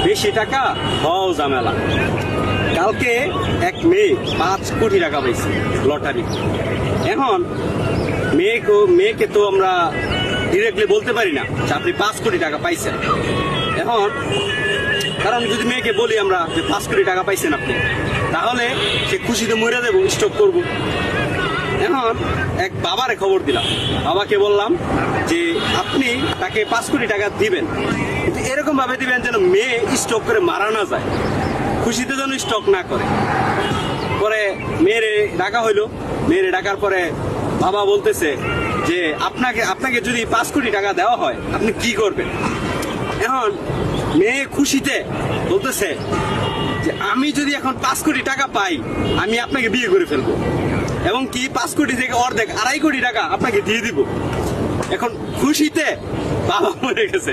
বেশি টাকা হও ঝামেলা। কালকে এক মেয়ে 5 কোটি টাকা পাইছে লটারি। এখন মেয়েকে তো আমরা ডিরেক্টলি বলতে পারি না যে আপনি 5 কোটি টাকা পাইছেন। এখন কারণ যদি মেয়েকে বলি আমরা যে 5 কোটি টাকা পাইছেন আপনি, তাহলে সে খুশিতে মরে দেবো, স্টক করবো। এখন এক বাবারে খবর দিলাম, বাবাকে বললাম যে আপনি তাকে 5 কোটি টাকা দিবেন, কিন্তু এরকম ভাবে দিবেন যেন মেয়ে স্টক করে মারা না যায়, খুশিতে যেন স্টক না করে। পরে মেয়েরে ডাকা হইলো, মেয়েরে ডাকার পরে বাবা বলতেছে যে আপনাকে যদি 5 কোটি টাকা দেওয়া হয় আপনি কি করবেন? এখন মেয়ে খুশিতে বলতেছে যে আমি যদি এখন 5 কোটি টাকা পাই আমি আপনাকে বিয়ে করে ফেলবো, এবং কি 5 কোটি থেকে অর্ধেক 2.5 কোটি টাকা আপনাকে দিয়ে দিব। এখন খুশিতে বাবা মরে গেছে।